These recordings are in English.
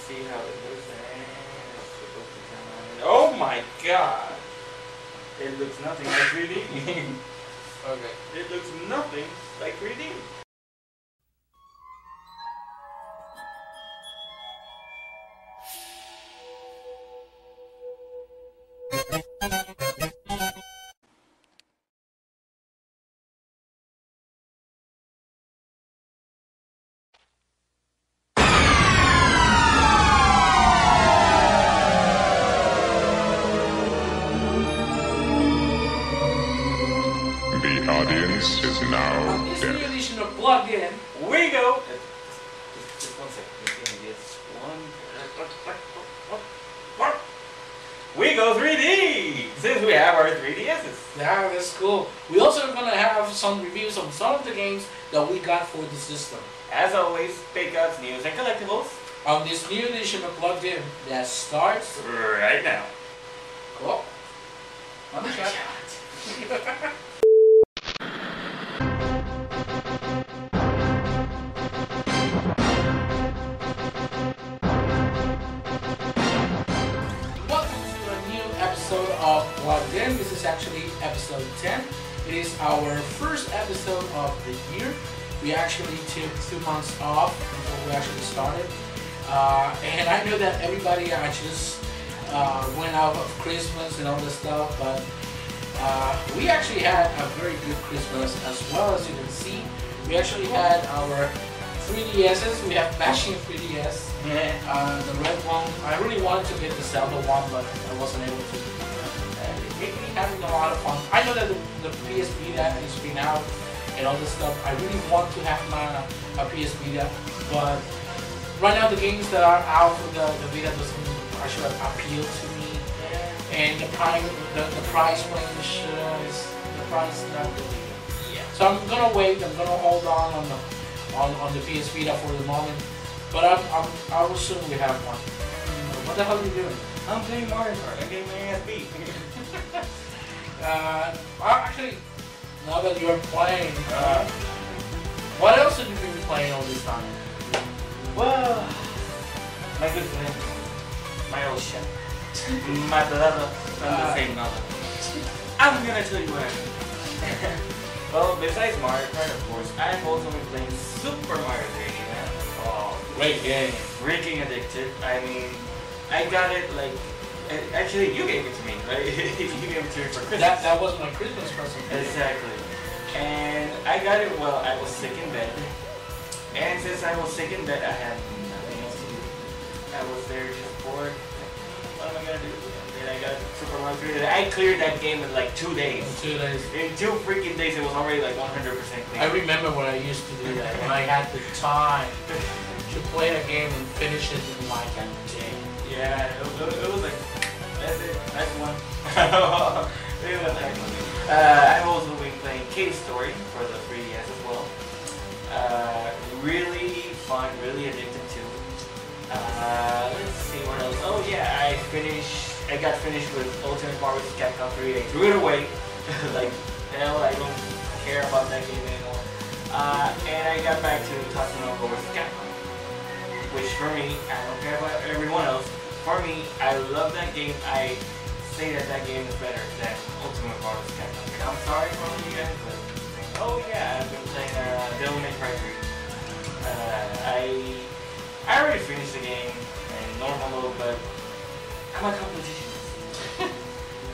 see how it looks. Oh my god! It looks nothing like 3D. Okay. It looks nothing like 3D. The audience is now This deaf. new edition of Plugged In. We go! Just 1 second. Just give me this one. We go 3D! Since we have our 3DSs. Yeah, that's cool. We also are gonna have some reviews on some of the games that we got for the system. As always, pickups, news, and collectibles. On this new edition of Plugged In that starts Right now. cool. On the shot. Welcome to a new episode of Plugged In. This is actually episode 10. It is our first episode of the year. We actually took 2 months off before we actually started. And I know that everybody just went out of Christmas and all this stuff, but we actually had a very good Christmas as well. As you can see, we actually had our 3DSs. We have matching 3DS. The red one, I really wanted to get the Zelda one, but I wasn't able to. Maybe having a lot of fun. I know that the PS Vita has been out and all this stuff. I really want to have a PS Vita, but right now the games that are out for the Vita doesn't actually appeal to me. And the price range is the price is not really. Yeah. So I'm gonna wait. I'm gonna hold on the PS Vita for the moment. But I will soon we have one. What the hell are you doing? I'm playing Mario Kart. I'm getting my ass beat. Actually, now that you're playing, what else have you been playing all this time? Well, my good friend, my old chef, my brother from the same mother. I'm gonna tell you what I mean. Well, besides Mario Kart, of course, I've also been playing Super Mario 3D, man. Oh, Great game. freaking addicted. I mean, I got it like. Actually, you gave it to me, right? You gave it to me for Christmas. That was my Christmas present. Exactly. And I got it while I was sick in bed. And since I was sick in bed, I had nothing else to do. I was there just bored. What am I gonna do? Then I got Super Mario 3D. I cleared that game in like 2 days. In 2 days. In 2 freaking days, it was already like 100% clear. I remember when I used to do that, when I had the time to play a game and finish it in like a day. Yeah, it was like, that's it, that's one. It was like, I've also been playing Cave Story for the 3DS as well. Really fun, really addicted to. Let's see what else. Oh yeah, I got finished with Ultimate Marvel vs. Capcom 3. I threw it away. Like, hell, I don't care about that game anymore. And I got back to Tatsunoko vs. Capcom. Which for me, I don't care about everyone else. For me, I love that game. I say that game is better than Ultimate Marvel vs. Capcom. I'm sorry for all you guys, but oh yeah, I've been playing Devil May Cry 3. I already finished the game in normal mode, but I'm a competitionist.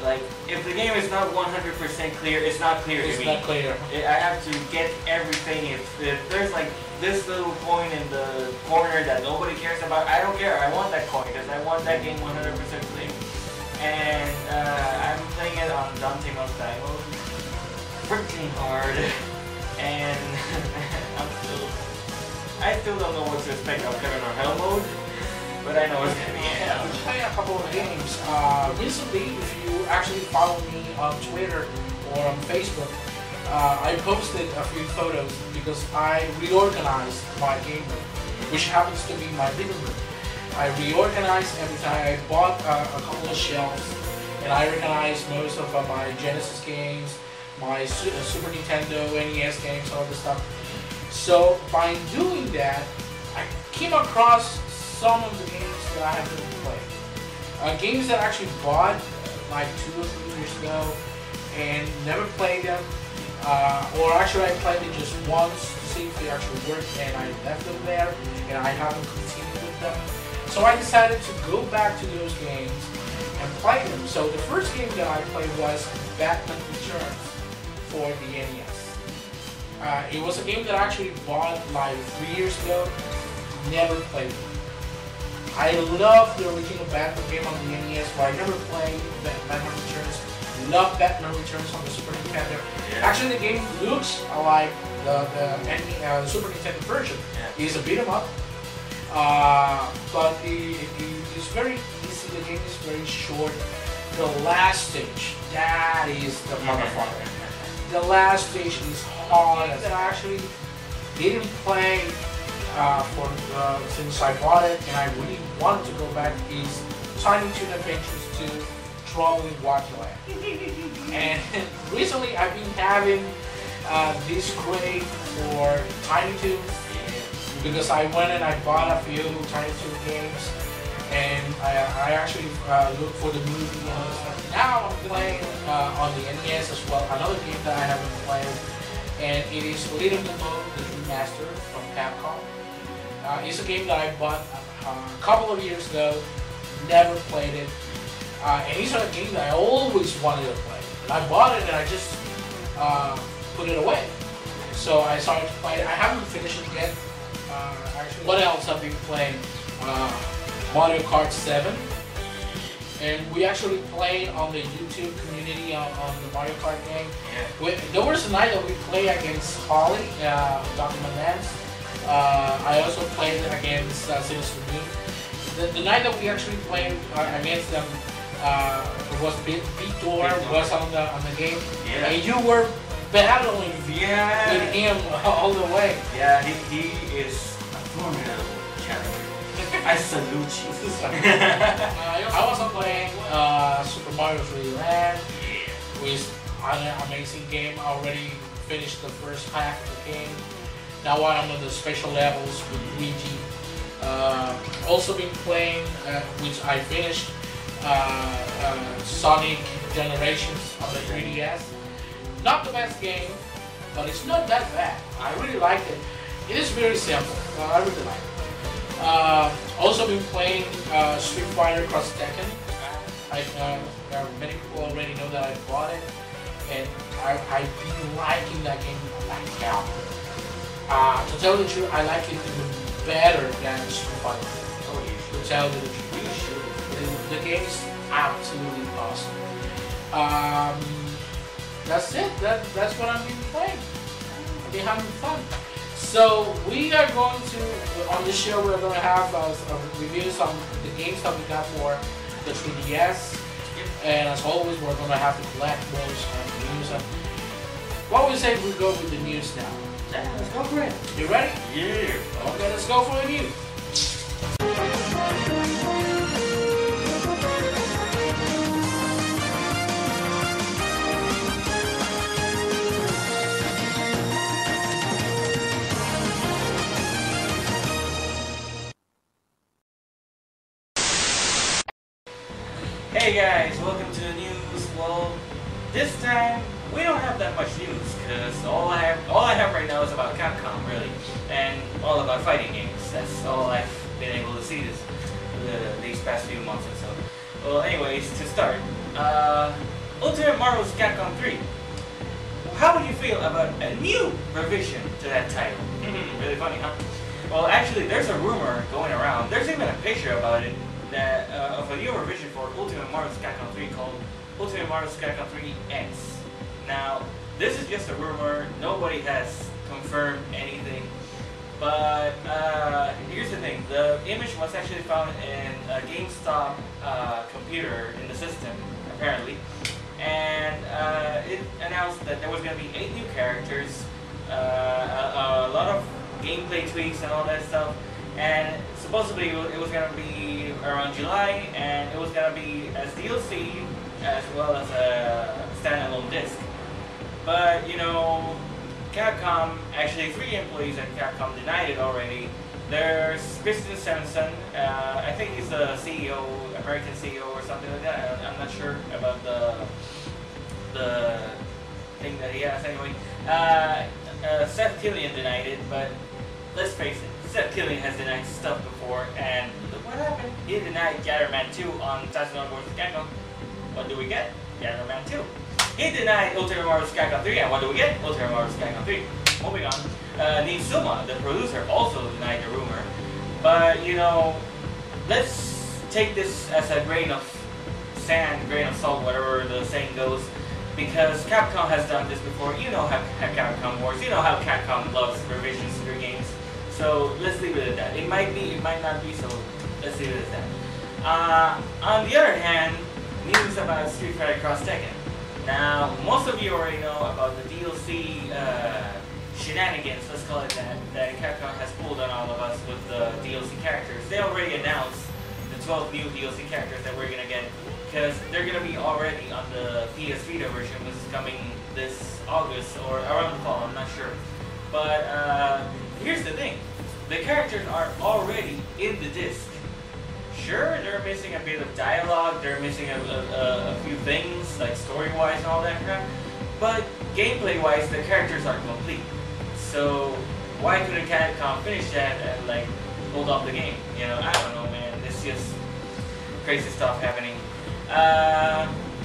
Like, if the game is not 100% clear, it's not clear to me. It's not clear. I have to get everything. If there's like this little coin in the corner that nobody cares about, I don't care. I want that coin because I want that game 100% clear. And I'm playing it on Dante Must Die mode. Freaking hard. And I still don't know what to expect of Heaven or Hell mode, but I know it's gonna be hell. I'm playing a couple of games. Recently, if you actually follow me on Twitter or on Facebook, I posted a few photos because I reorganized my game room, which happens to be my living room. I reorganized everything. I bought a couple of shelves, and I organized most of my Genesis games, my Super Nintendo, NES games, all this stuff. So by doing that, I came across some of the games that I haven't played. Games that I actually bought like 2 or 3 years ago and never played them. Or actually I played it just once to see if they actually worked, and I left them there and I haven't continued with them. So I decided to go back to those games and play them. So the first game that I played was Batman Returns for the NES. It was a game that I actually bought like 3 years ago, never played it. I love the original Batman game on the NES, but I never played Batman Returns. Love Batman Returns on the Super Nintendo. Yeah. Actually, the game looks like the Super Nintendo version. Yeah. It's a beat 'em up, but it's very easy. The game is very short. The last stage, that is the motherfucker. The last stage is hard. That I actually didn't play since I bought it, and I really wanted to go back. Is Tiny Toon Adventures 2: Trouble in Wacky And recently I've been having this crave for Tiny Toons because I went and I bought a few Tiny Toon games, and I actually looked for the movie and all this stuff. Now I'm playing on the NES as well, another game that I haven't played, and it is Little Moon, the Remaster from Capcom. It's a game that I bought a couple of years ago, never played it. And it's a game that I always wanted to play. And I bought it and I just put it away. So I started to play it. I haven't finished it yet. Actually, what else have been playing? Mario Kart 7. And we actually played on the YouTube community on the Mario Kart game. Yeah. There was a night that we played against Holly, Dr. Manance. I also played against Sinister Moon. The night that we actually played against them, was Vitor was on the game, yeah. And you were battling with him all the way. Yeah, he is a formidable character. I salute you. I was playing Super Mario 3D Land, which is an amazing game. I already finished the first half of the game. Now I'm on the special levels with Luigi. Also been playing, which I finished, Sonic Generations on the 3DS. Not the best game, but it's not that bad. I really liked it. It is very simple. I really like it. Also been playing Street Fighter Cross Tekken. Many people already know that I bought it, and I've been liking that game like hell. To tell you the truth, I like it even better than Street Fighter. Oh, you should. To tell you the truth. You should. The game is absolutely awesome. That's it. That's what I've been playing. I've been having fun. So we are going to, on this show, we're going to have reviews on the games that we got for the 3DS. And as always, we're going to have the collectibles and news. What we say we go with the news now? Yeah, let's go for it. You ready? Yeah. Okay, let's go for the news. Hey guys, welcome to the news. Well, this time we don't have that much news because all I have right now is about Capcom, really, and all about fighting games. That's all I've been able to see these past few months or so. Well, anyways, to start, Ultimate Marvel's Capcom 3. How would you feel about a new revision to that title? Really funny, huh? Well, actually, there's a rumor going around. There's even a picture about it. Of a new revision for Ultimate Marvel's Capcom 3 called Ultimate Marvel's Capcom 3 X. Now, this is just a rumor. Nobody has confirmed anything. But here's the thing: the image was actually found in a GameStop computer in the system, apparently, and it announced that there was going to be 8 new characters, a lot of gameplay tweaks and all that stuff. And supposedly it was going to be around July, and it was going to be as DLC as well as a standalone disc. But you know, Capcom, actually 3 employees at Capcom denied it already, There's Christian Samson. I think he's the CEO, American CEO or something like that. I'm not sure about the thing that he has. Anyway, Seth Killian denied it, but let's face it, Seth Killian has denied stuff before, and look what happened. He denied Gatherman 2 on Tatsunoko vs. Capcom. What do we get? Gatherman 2. He denied Ultimate Mario vs. Capcom 3, and what do we get? Ultimate Mario vs. Capcom 3. Moving on. Nizuma, the producer, also denied the rumor. But, you know, let's take this as a grain of sand, grain of salt, whatever the saying goes. Because Capcom has done this before. You know how Capcom works. You know how Capcom loves revisions to their games. So let's leave it at that. It might be, it might not be, so let's leave it at that. On the other hand, news about Street Fighter Cross Tekken. Now, most of you already know about the DLC shenanigans, let's call it that Capcom has pulled on all of us with the DLC characters. They already announced the 12 new DLC characters that we're gonna get, because they're gonna be already on the PS Vita version, which is coming this August or around the fall, I'm not sure. But here's the thing, the characters are already in the disc. Sure, they're missing a bit of dialogue, they're missing a few things, like story-wise and all that crap, but gameplay-wise, the characters are complete. So why couldn't Capcom finish that and like hold up the game? You know, I don't know, man. It's just crazy stuff happening.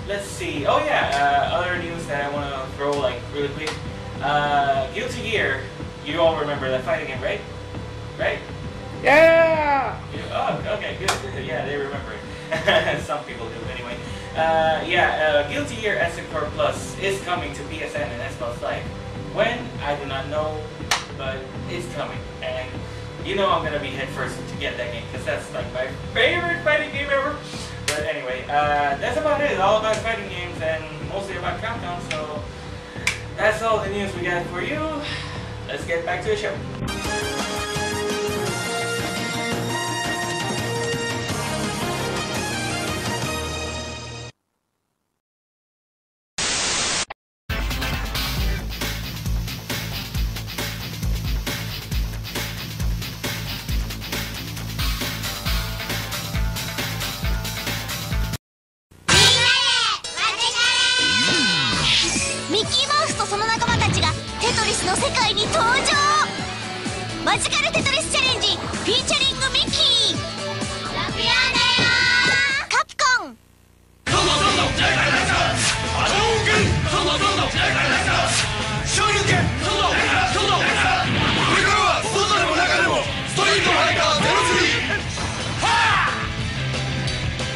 Let's see. Oh yeah, other news that I want to throw like really quick. Guilty Gear. You all remember that fighting game, right? Right? Yeah! Oh, okay, good. Yeah, they remember it. Some people do, anyway. Guilty Gear Essence Core Plus is coming to PSN and Xbox Live. When? I do not know, but it's coming. And you know I'm gonna be head first to get that game, because that's like my favorite fighting game ever. But anyway, that's about it. All about fighting games and mostly about Capcom, so that's all the news we got for you. Let's get back to the show.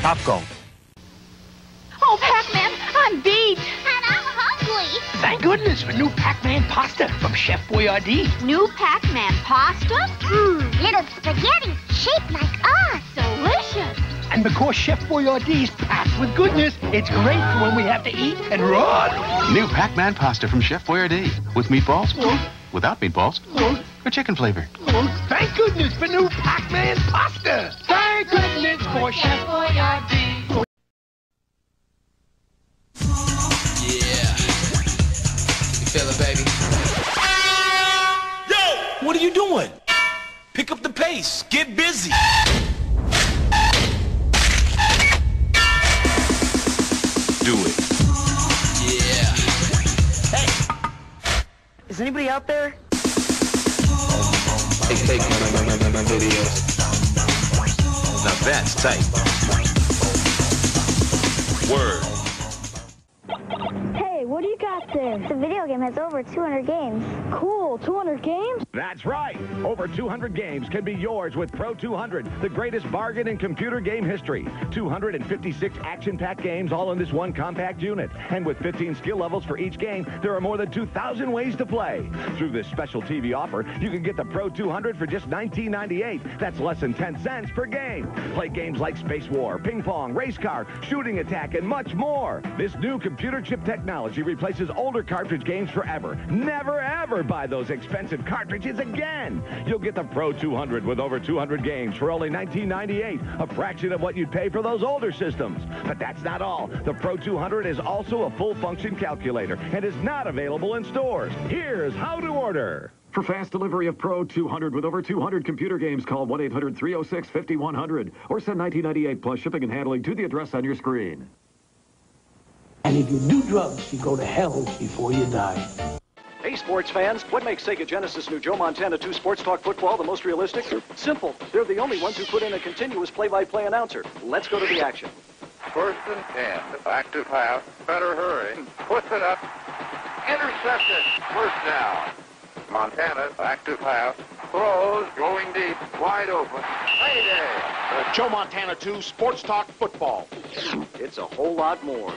Capcom. Oh, Pac-Man, I'm beat. And I'm hungry. Thank goodness for new Pac-Man pasta from Chef Boyardee. New Pac-Man pasta? Little spaghetti shaped like us. Delicious. And because Chef Boyardee's packed with goodness, it's great for when we have to eat and run. New Pac-Man pasta from Chef Boyardee. With meatballs, without meatballs, or chicken flavor. Thank goodness for new Pac-Man pasta. Thank goodness for Chef Boyardee. Yeah. You feel it, baby? Yo! What are you doing? Pick up the pace. Get busy. Do it. Yeah. Hey! Is anybody out there? Take my videos. Now that's tight. Word. Hey, what do you got there? The video game has over 200 games. Cool, 200 games? That's right. Over 200 games can be yours with Pro 200, the greatest bargain in computer game history. 256 action-packed games all in this one compact unit. And with 15 skill levels for each game, there are more than 2,000 ways to play. Through this special TV offer, you can get the Pro 200 for just $19.98. That's less than 10 cents per game. Play games like Space War, Ping Pong, Race Car, Shooting Attack, and much more. This new computer chip technology replaces older cartridge games forever. Never, ever buy those expensive cartridges again. You'll get the Pro 200 with over 200 games for only $19.98, a fraction of what you'd pay for those older systems. But that's not all. The Pro 200 is also a full-function calculator and is not available in stores. Here's how to order. For fast delivery of Pro 200 with over 200 computer games, call 1-800-306-5100 or send $19.98 plus shipping and handling to the address on your screen. And if you do drugs, you go to hell before you die. Hey, sports fans, what makes Sega Genesis' new Joe Montana 2 Sports Talk Football the most realistic? Simple. They're the only ones who put in a continuous play-by-play announcer. Let's go to the action. First and 10. Back to pass. Better hurry. Puts it up. Intercepted. First down. Montana back to pass. Throws. Going deep. Wide open. Payday. Joe Montana 2 Sports Talk Football. It's a whole lot more.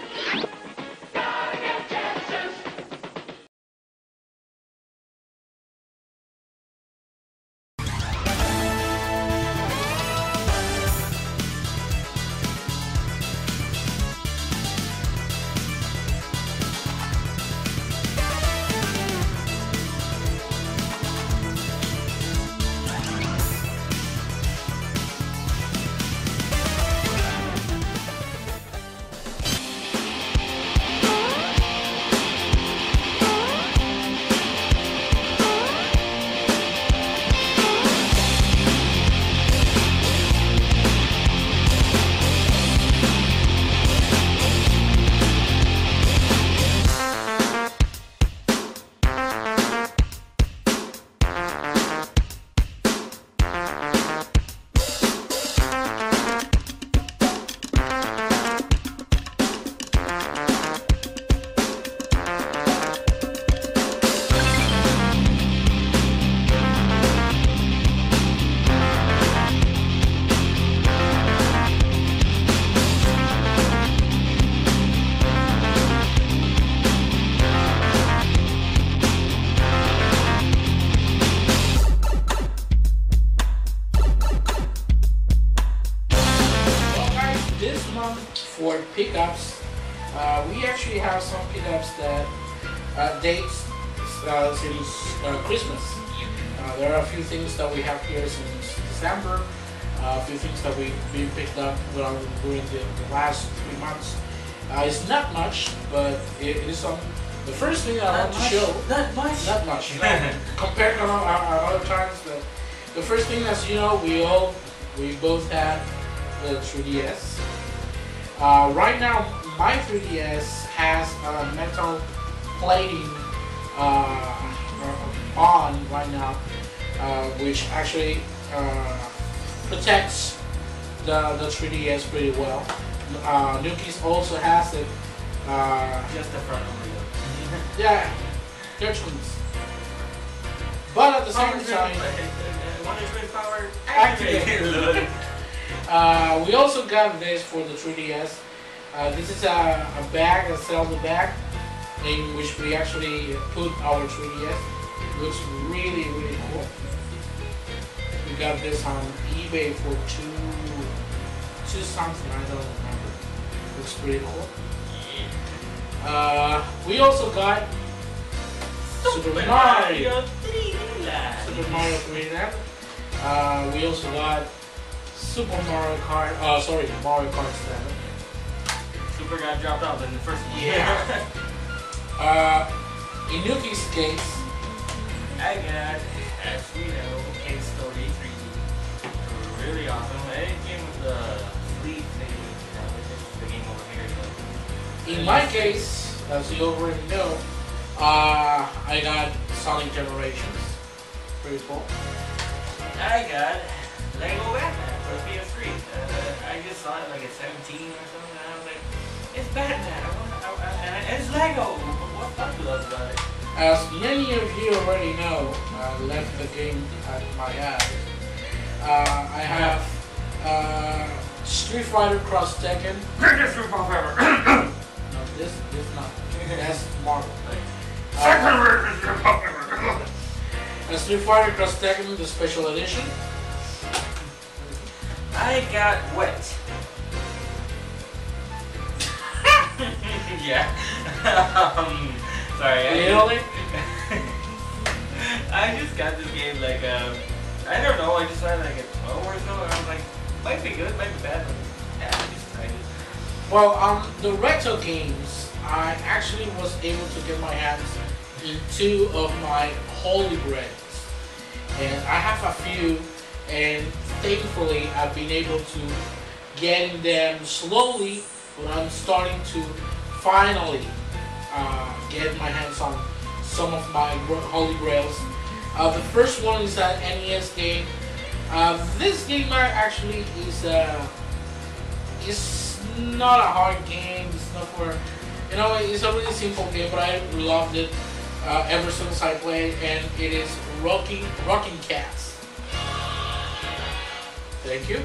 For pickups, we actually have some pickups that dates since Christmas. There are a few things that we have here since December, a few things that we picked up during the last 3 months. It's not much, but it is some. The first thing I want to show, not much. Compared to other times, the first thing, as you know, we both had the 3DS. Right now, my 3DS has a metal plating on right now, which actually protects the 3DS pretty well. Nuki's also has it. Just the front only. Yeah, they're twins. But at the same time, power activated. We also got this for the 3DS. This is a bag, a Zelda bag, in which we actually put our 3DS. Looks really, really cool. We got this on eBay for two something, I don't remember. Looks pretty cool. We also got Super Mario 3D Land. We also got Super Mario Kart, Mario Kart 7. Super got dropped out in the first one. Yeah. In Nuki's case, I got, as we know, Cave Story 3D. Really awesome. It came with the sleeve thing, which is the game over here. So. In my case, as you already know, I got Sonic Generations. Pretty cool. I got Lego Batman for the PS3. I just saw it like at 17 or something, and I was like, it's Batman. And it's Lego. What's fabulous about it? As many of you already know, I left the game at my house. I have Street Fighter Cross Tekken. Greatest ripoff ever. No, this not. That's Marvel. Second greatest ripoff ever. Street Fighter Cross Tekken, the special edition. I got wet. Yeah. Sorry. Really? I just got this game like I don't know. I just had like a 12 or so, and I was like, might be good, might be bad. But yeah, I just tried it. Well, the retro games, I actually was able to get my hands in two of my holy grails. and I have a few, and thankfully I've been able to get them slowly, but I'm starting to finally get my hands on some of my holy grails. The first one is an NES game. This game actually is not a hard game. It's not for, it's a really simple game, but I loved it ever since I played, and it is Rocking Cats. Thank you.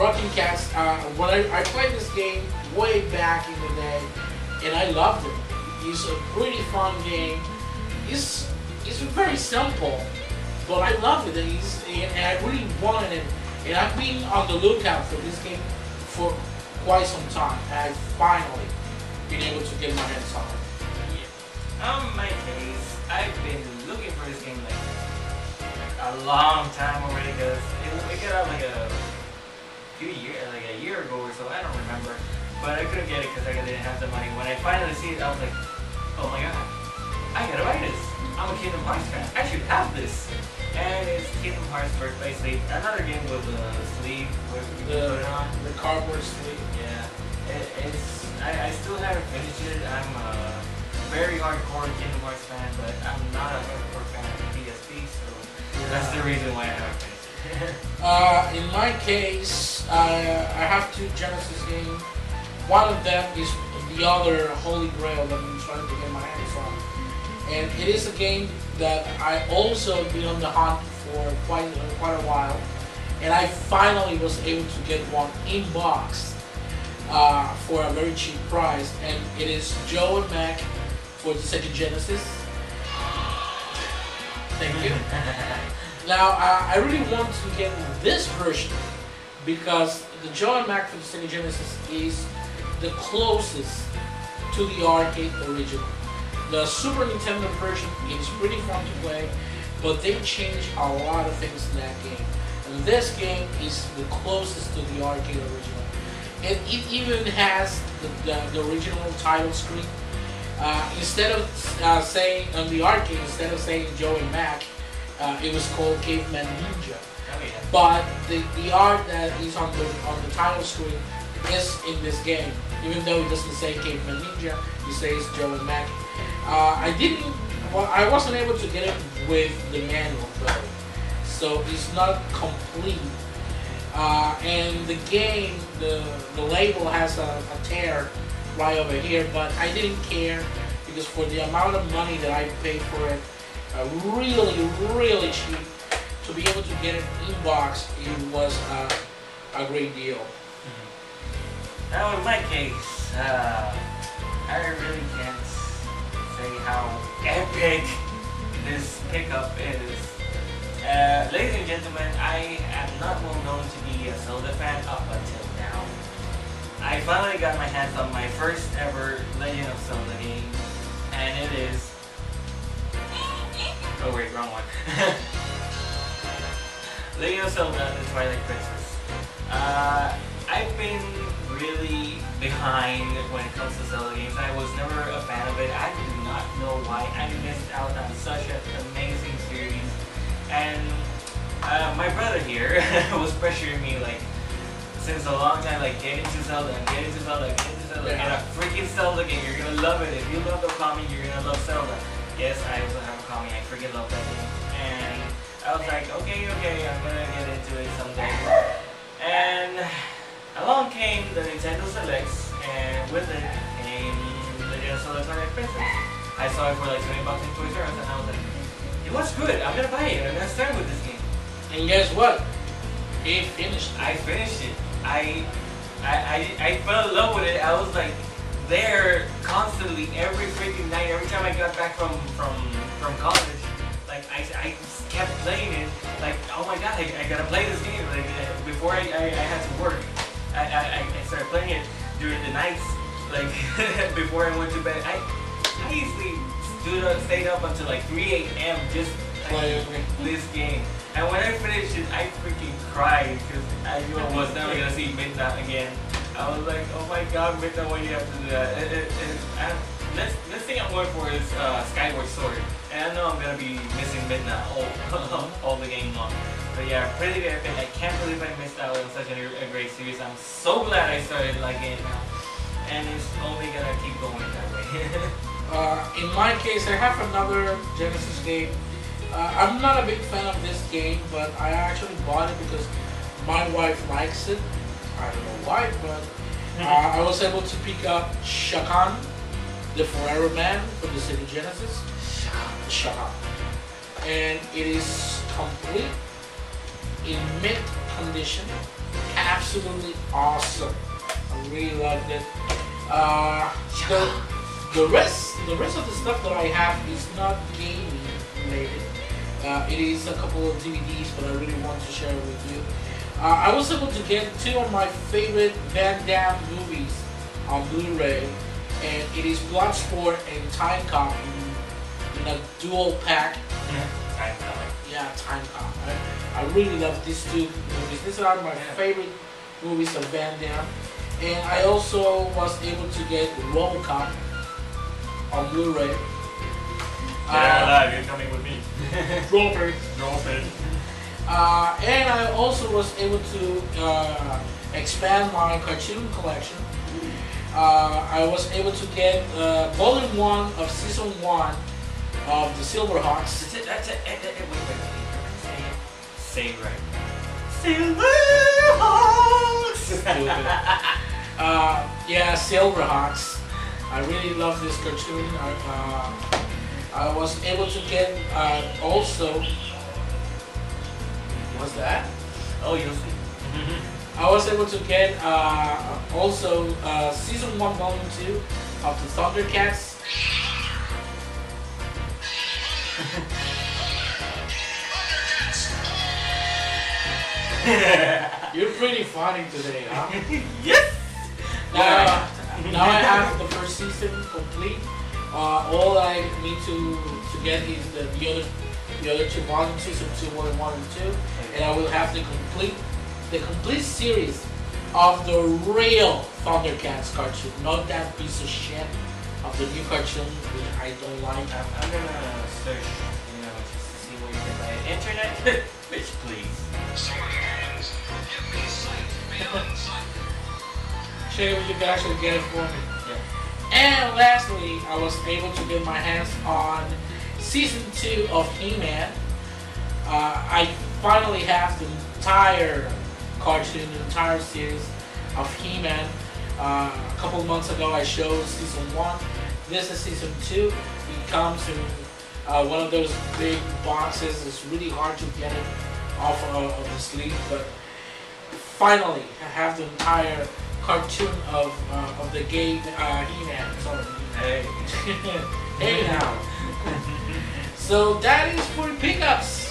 Rocking Cats. When I played this game way back in the day, and I loved it. It's a pretty fun game. It's very simple, but I love it, and I really wanted it. And I've been on the lookout for this game for quite some time, and I've finally been able to get my hands on it. Yeah. In my case, I've been looking for this game like a long time already, because it got out like a year ago or so. I don't remember, but I couldn't get it because I didn't have the money. When I finally see it, I was like, oh my god, I gotta buy this. I'm a Kingdom Hearts fan. I should have this. And it's Kingdom Hearts Birth by Sleep. Another game with the sleeve where you put it on. The cardboard sleeve. Yeah. I still haven't finished it. I'm a very hardcore Kingdom Hearts fan, but I'm not a hardcore fan of PSP, so that's the reason why I haven't finished it. In my case, I have two Genesis games. One of them is the other Holy Grail that I'm trying to get my hands on. And it is a game that I also been on the hunt for quite a while. And I finally was able to get one in box for a very cheap price. And it is Joe and Mac for the Sega Genesis. Thank you. Now, I really want to get this version because the Joe and Mac for the Sega Genesis is the closest to the arcade original. The Super Nintendo version is pretty fun to play, but they changed a lot of things in that game. And this game is the closest to the arcade original. And it even has the original title screen. Instead of saying on the arcade, instead of saying Joe and Mac, it was called Caveman Ninja. Oh, yeah. But the art that is on the title screen is in this game. Even though it doesn't say Caveman Ninja, it says Joe and Mac. I wasn't able to get it with the manual though, so it's not complete. And the game, the label has a tear right over here, but I didn't care because for the amount of money that I paid for it, really cheap, to be able to get it in box, it was a great deal. Now in my case, I really can't say how epic this pickup is. Ladies and gentlemen, I am not well known to be a Zelda fan up until now. I finally got my hands on my first ever Legend of Zelda game, and it is... Oh wait, wrong one. Legend of Zelda: The Twilight Princess. I've been really behind when it comes to Zelda games. I was never a fan of it. I do not know why. I missed out on such an amazing series. And my brother here was pressuring me like since a long time, like get into Zelda, get into Zelda, get into Zelda, get a freaking Zelda game. You're gonna love it. If you love the Okami, you're gonna love Zelda. Yes, I also have Okami. I freaking love that game. And I was like, okay, I'm gonna get into it someday. And along came the Nintendo Selects, and with it came Legend of Zelda: Twilight Princess. I saw it for like $20 in Toys R Us, and I was like, it was good. I'm gonna buy it. I'm gonna start with this game. And guess what? He finished it. I finished it. I fell in love with it. I was like there constantly every freaking night. Every time I got back from college, like I kept playing it. Like, oh my god, I gotta play this game. Like before I had to work, I started playing it during the nights. Like before I went to bed, I usually stayed up until like 3 a.m. just playing this game. And when I finished it, I freaking cried because I knew I was never gonna see Midna again. I was like, oh my god, Midna, why you have to do that? Next thing I'm going for is Skyward Sword. And I know I'm gonna be missing Midnight all the game long. But yeah, pretty epic. I can't believe I missed out on such a great series. I'm so glad I started liking it now. And it's only gonna keep going that way. In my case, I have another Genesis game. I'm not a big fan of this game, but I actually bought it because my wife likes it. I don't know why, but I was able to pick up Shakan, the Forever Man from the Sega Genesis. Shakan. And it is complete in mint condition. Absolutely awesome. I really loved it. The rest of the stuff that I have is not gaming related. It is a couple of DVDs, but I really want to share with you. I was able to get two of my favorite Van Damme movies on Blu-ray, and it is Bloodsport and Time Cop in a dual pack. Time Cop. Yeah, Time Cop. I really love these two movies. These are my favorite movies of Van Damme. And I also was able to get RoboCop on Blu-ray. Yeah, you're coming with me. Drop it. And I also was able to expand my cartoon collection. I was able to get Volume 1 of Season 1 of the Silverhawks. That's it. Wait. Say it right. Silverhawks! Yeah, Silverhawks. I really love this cartoon. I was able to get also. What's that? Oh, you'll see. I was able to get also Season 1, Volume 2 of the Thundercats. You're pretty funny today, huh? Yes! Now I have the first season complete. All I need to get is the other two volumes, Season 2, Volume 1 and 2, and I will have the complete series of the real Thundercats cartoon, not that piece of shit of the new cartoon which I don't like. I'm gonna search, just to see where you can buy it. Internet, bitch, please. Show you can actually get it for me. Yeah. And lastly, I was able to get my hands on Season 2 of He-Man. I finally have the entire cartoon, the entire series of He-Man. A couple of months ago I showed Season 1. This is Season 2. It comes in one of those big boxes. It's really hard to get it off of the sleeve, but finally I have the entire cartoon of the game He-Man. Sorry. Hey. Hey now. So that is for pickups.